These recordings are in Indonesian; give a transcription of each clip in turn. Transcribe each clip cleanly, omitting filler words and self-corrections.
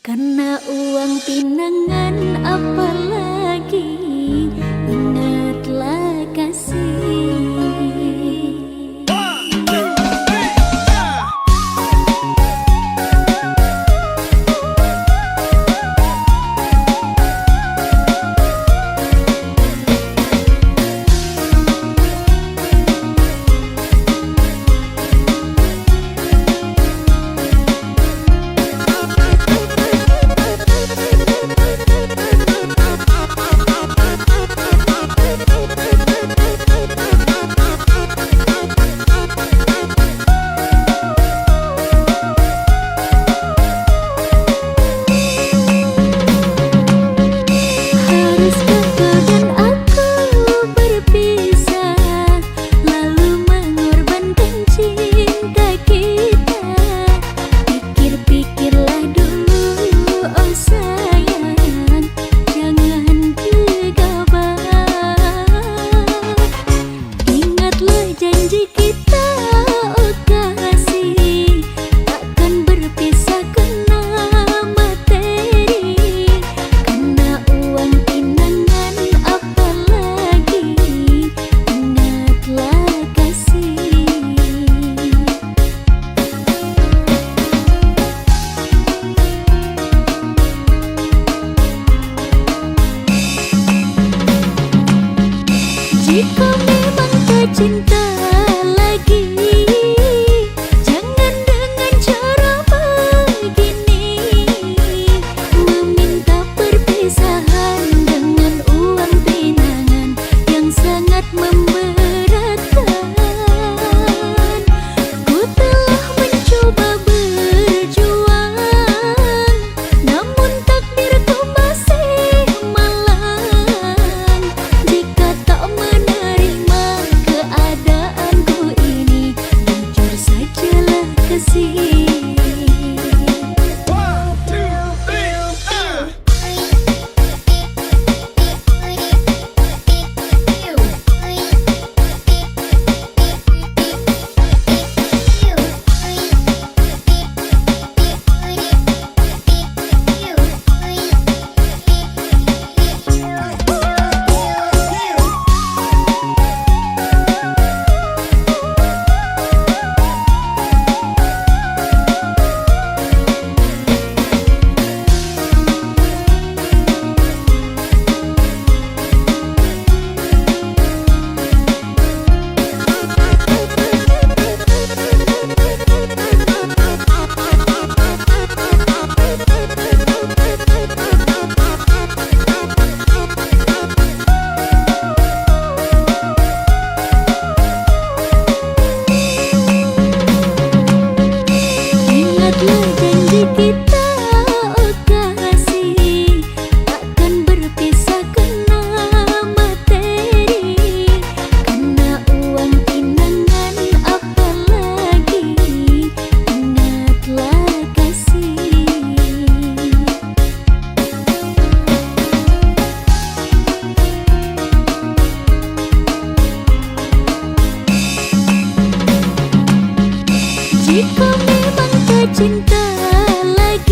Karena uang pinangan apalagi, ingatlah kasih. Jika memang tak cinta lagi, jangan dengan cara begini, meminta perpisahan dengan uang pinangan yang sangat memberatkan. Ku telah mencoba berjuang, namun takdirku masih malang. Jika tak menerima keadaanku ini, jujur sajalah kasih. Janji kita, oh kasih, takkan berpisah kena materi. Karena uang pinangan apalagi, ingatlah kasih. Jika memang tak cinta lagi,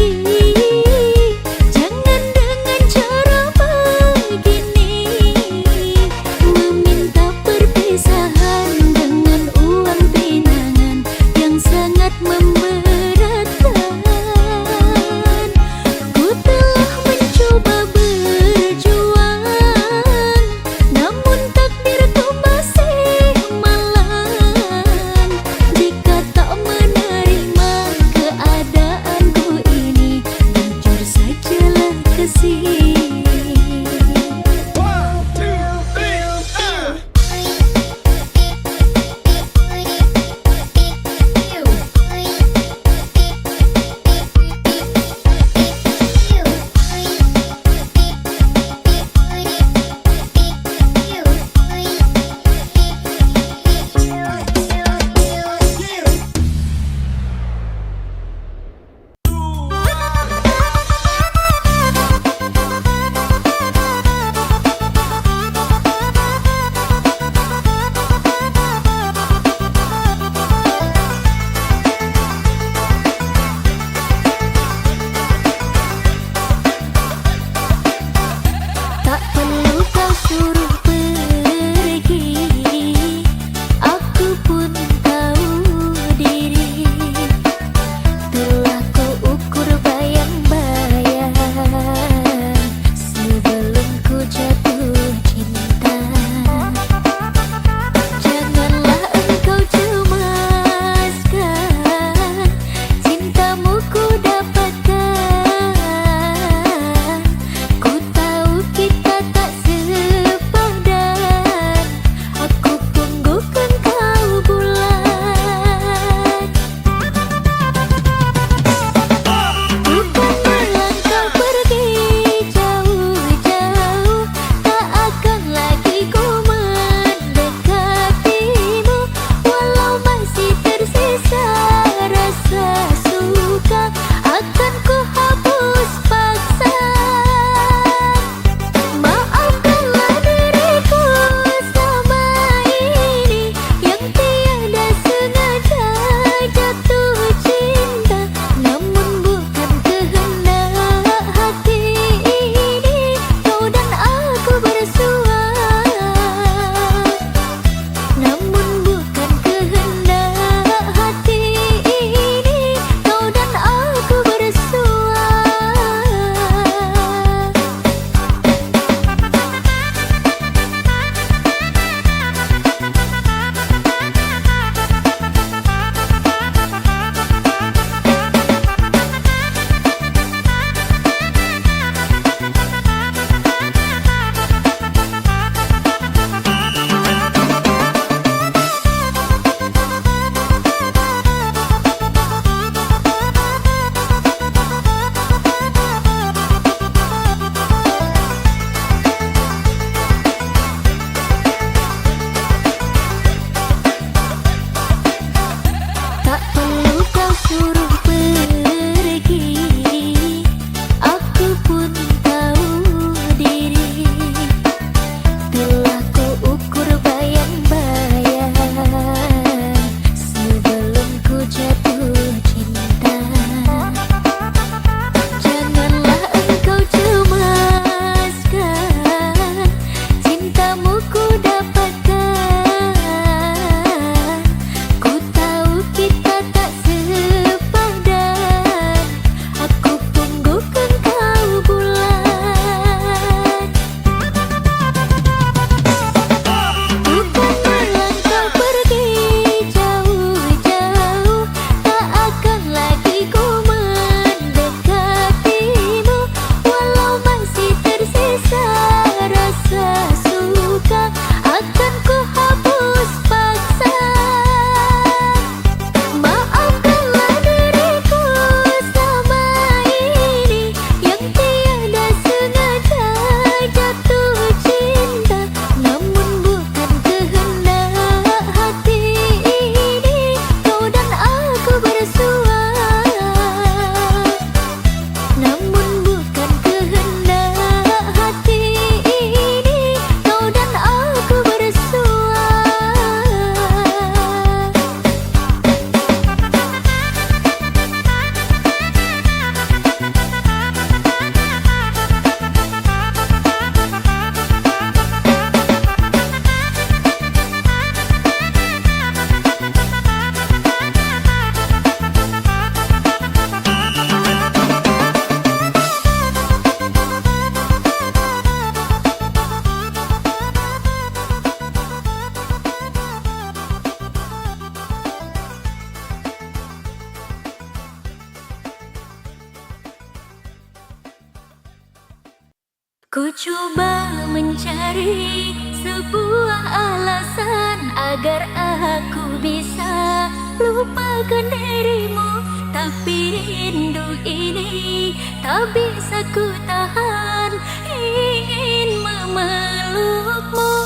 Ku coba mencari sebuah alasan agar aku bisa lupakan dirimu, tapi rindu ini tak bisa ku tahan, ingin memelukmu.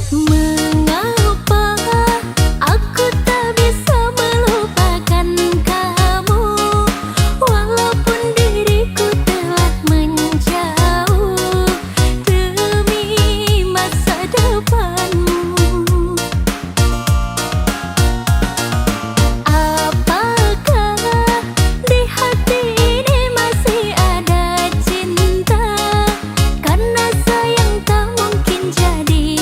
Mengapa aku tak bisa melupakan kamu, walaupun diriku telah menjauh demi masa depanmu? Apakah di hati ini masih ada cinta? Karena sayang tak mungkin jadi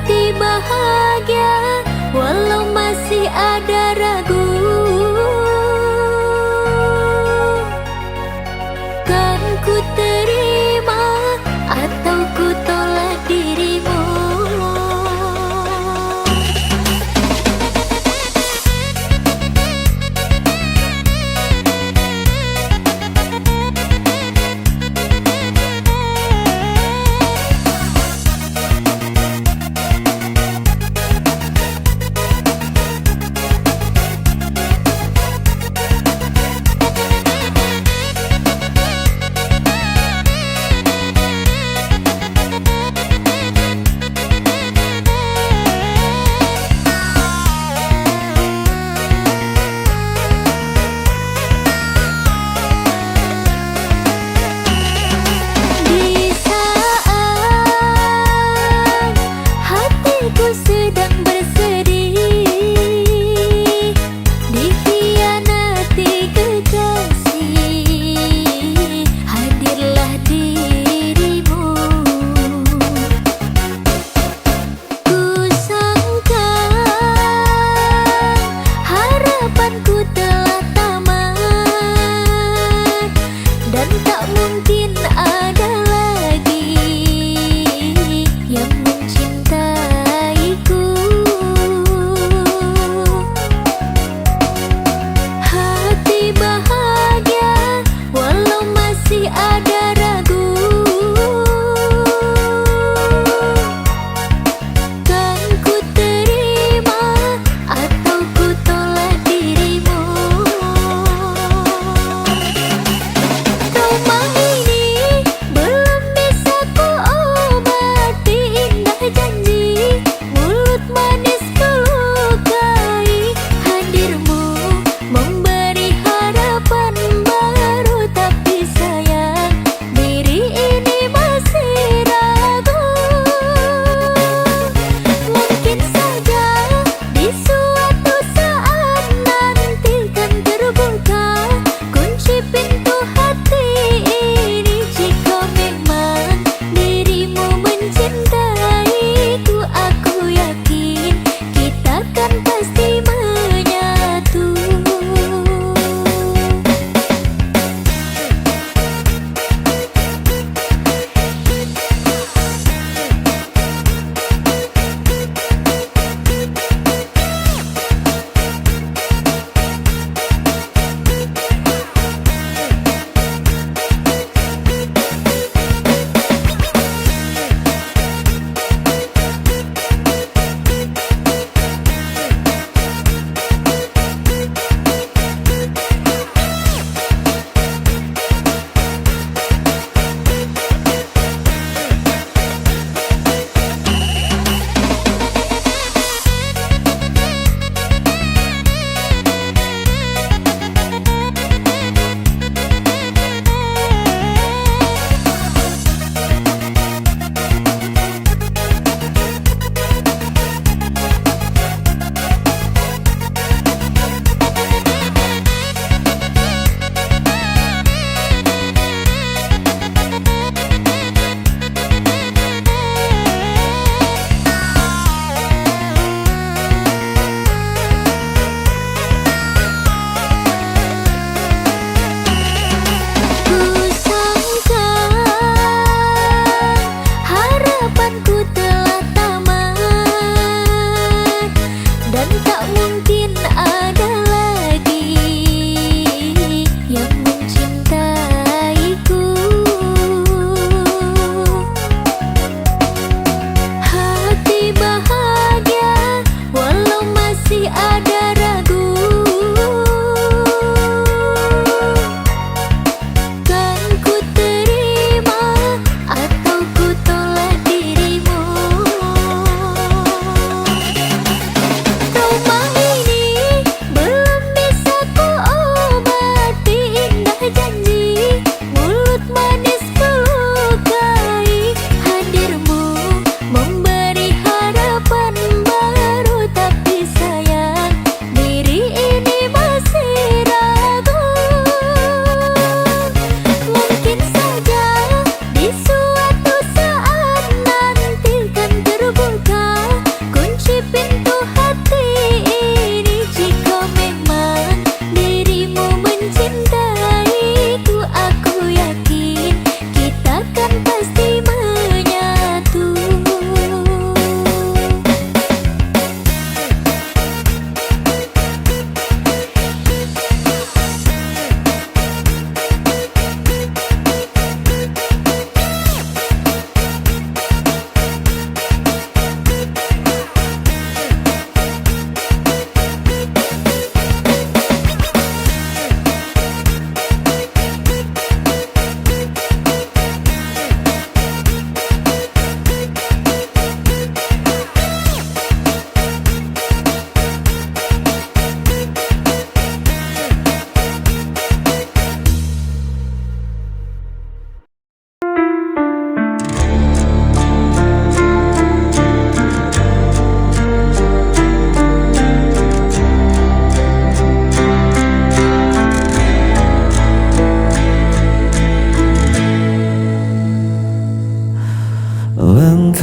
hati bahagia walau masih ada ragu. Kan ku terima atau ku tolak dirimu.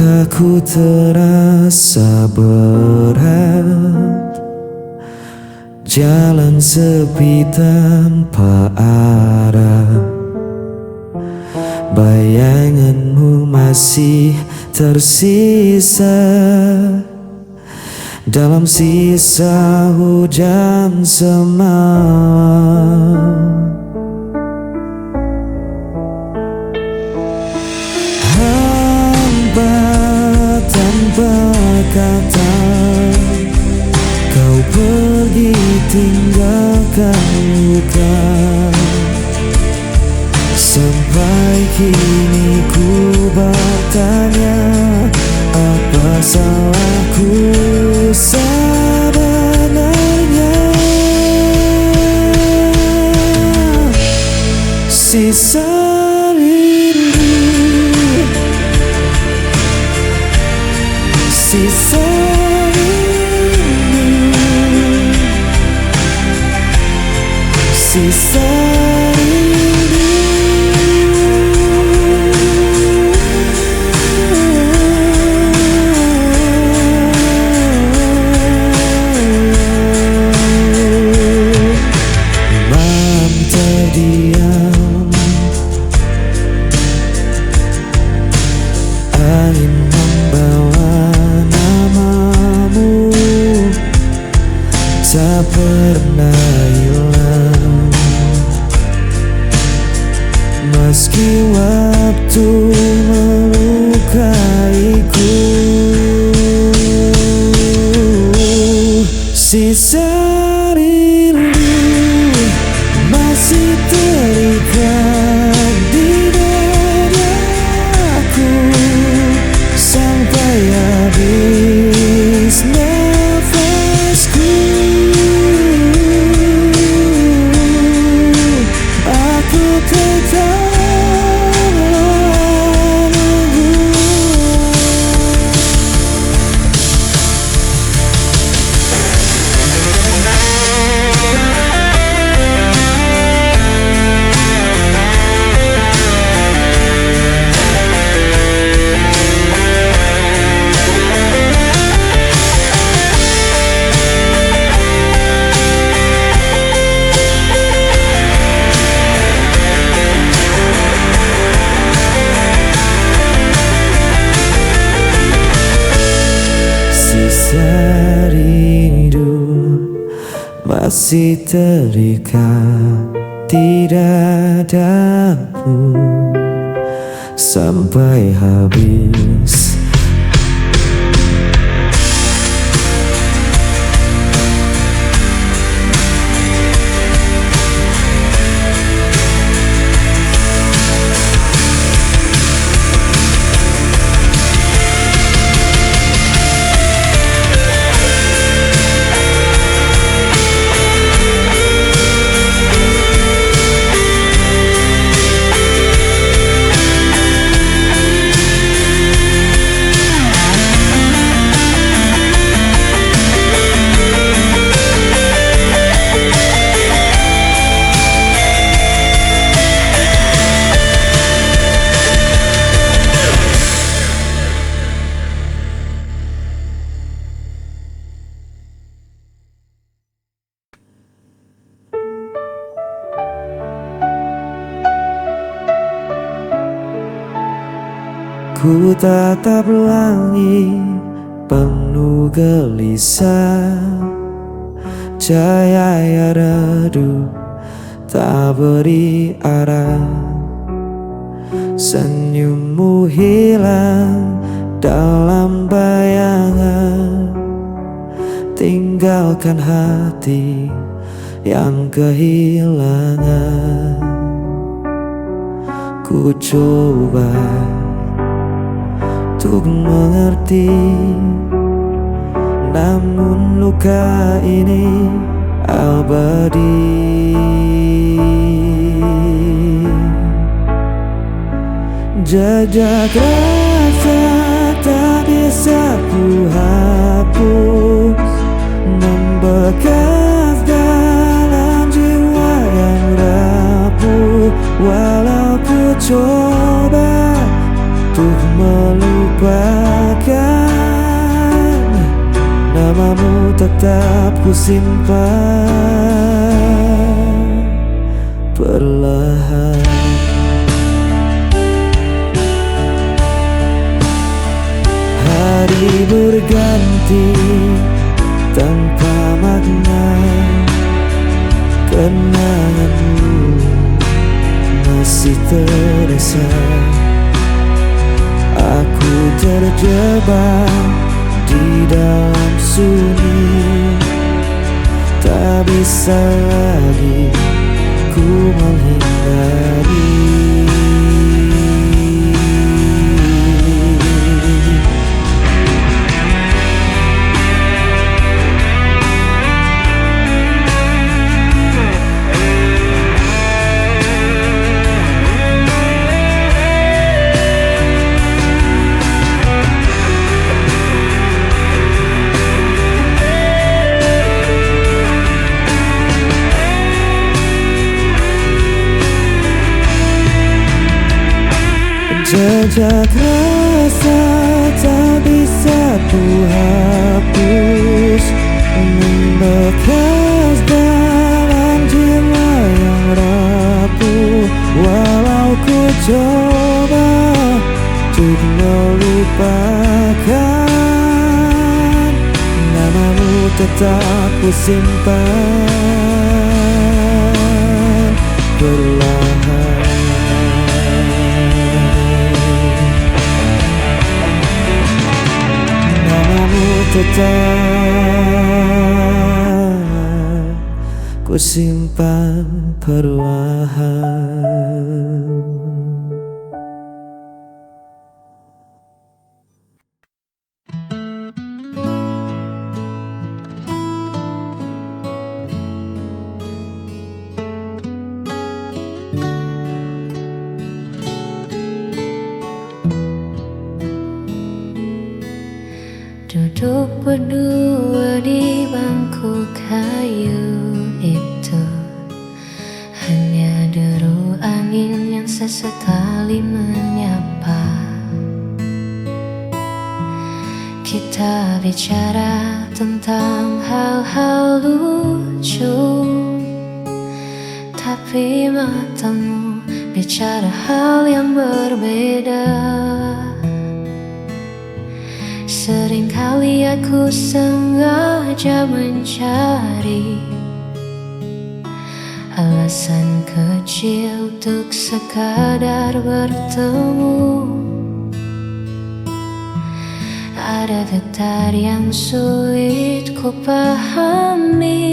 Aku terasa berat, jalan sepi tanpa arah. Bayanganmu masih tersisa dalam sisa hujan semalam. Tanpa kata kau pergi tinggalkan luka. Sampai kini ku bertanya, apa salahku sebenarnya? Sisa sisa rindu, sisa rindu. Malam terdiam, angin membawa namamu, tak pernah hilang. Meski waktu melukaiku, sisa rindu masih terikat di dadaku sampai habis nafasku. Aku tetap rindu masih terikat di dadamu sampai habis. Ku tatap langit penuh gelisah, cahaya redup tak beri arah. Senyummu hilang dalam bayangan, tinggalkan hati yang kehilangan. Ku coba untuk mengerti, namun luka ini abadi. Jejak rasa tak bisa ku hapus, membekas dalam jiwa yang rapuh. Walau ku coba untuk melupakan, tetap ku simpan perlahan. Hari berganti tanpa makna, kenanganmu masih terasa. Aku terjebak di dalam sunyi, tak bisa lagi ku menghindari. Jejak rasa tak bisa ku hapus, membekas dalam jiwa yang rapuh. Walau ku coba untuk melupakan, namamu tetap ku simpan perlahan. Tetap ku simpan perlahan. Duduk berdua di bangku kayu itu, hanya deru angin yang sesekali menyapa. Kita bicara tentang hal-hal lucu, tapi matamu bicara hal yang berbeda. Seringkali aku sengaja mencari alasan kecil untuk sekadar bertemu. Ada getar yang sulit ku pahami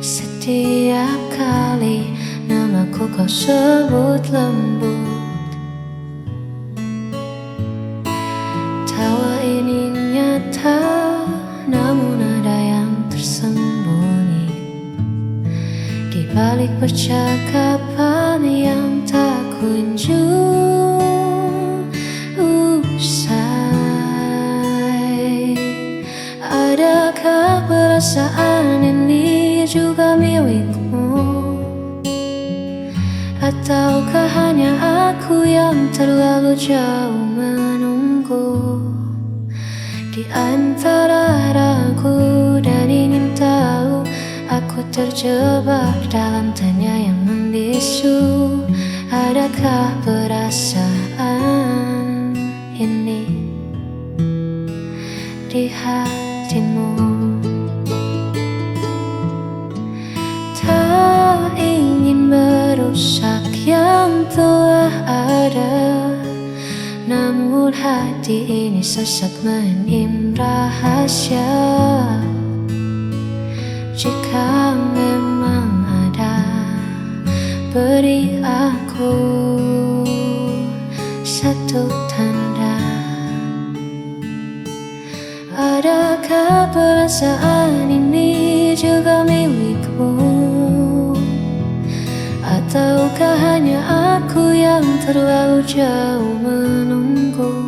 setiap kali namaku kau sebut lembut. Tawa ini nyata, namun ada yang tersembunyi di balik percakapan yang tak kunjung usai. Adakah perasaan ini juga milikmu? Ataukah hanya aku yang terlalu jauh menunggu? Di antara ragu dan ingin tahu, aku terjebak dalam tanya yang membisu. Adakah perasaan ini di hatimu? Tak ingin merusak yang telah ada, namun hati ini sesak menyimpan rahasia. Jika memang ada, beri aku satu tanda. Adakah perasaan ini juga milikmu? Ataukah hanya aku yang terlalu jauh menunggu?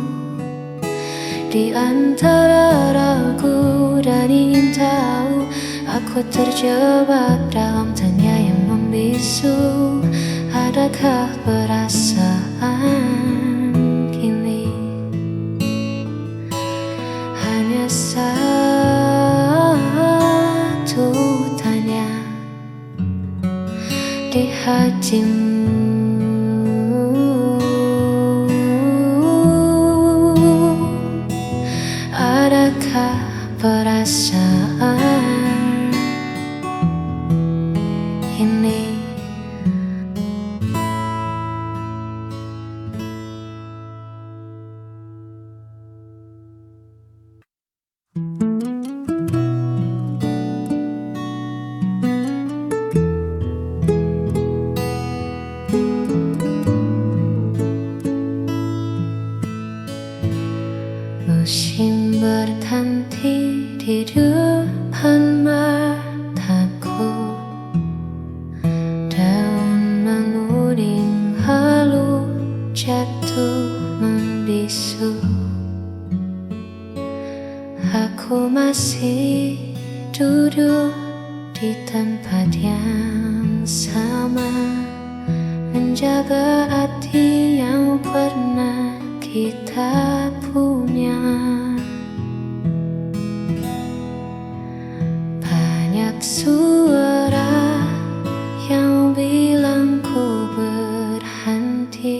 Di antara ragu dan ingin tahu, aku terjebak dalam tanya yang membisu. Adakah perasaan kini hanya saja hatimu. Adakah perasaan ini? Musim berganti di depan mataku, daun menguning lalu jatuh membisu. Aku masih duduk di tempat yang sama, menjaga hati yang pernah kita punya. Banyak suara yang bilang ku berhenti,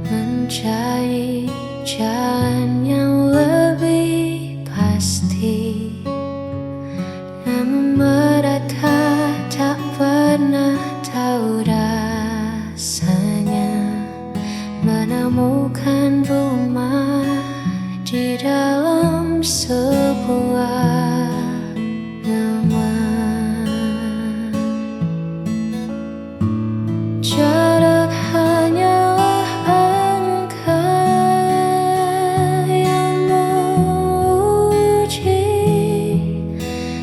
mencari jalan yang lebih pasti. Namun mereka tak pernah tahu rasanya menemukan rumah di dalam sebuah nyaman. Jarak hanyalah angka yang menguji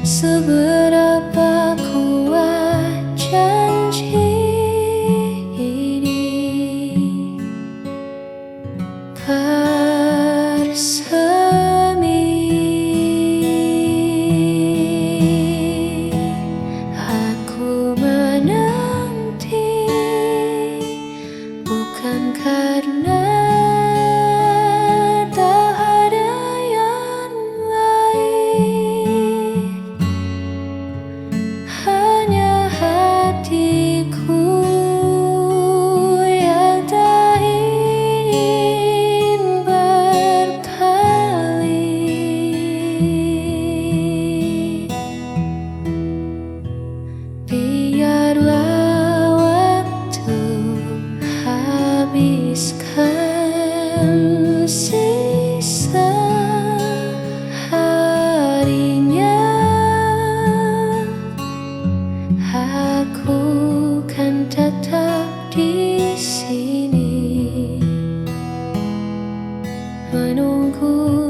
seberapa kuat janji ini. Bersemi, aku menanti, bukan karena tak ada yang lain, hanya hatiku yang tak ingin berpaling. Biarlah waktu habiskan sisa harinya. Aku kan tetap di sini menunggu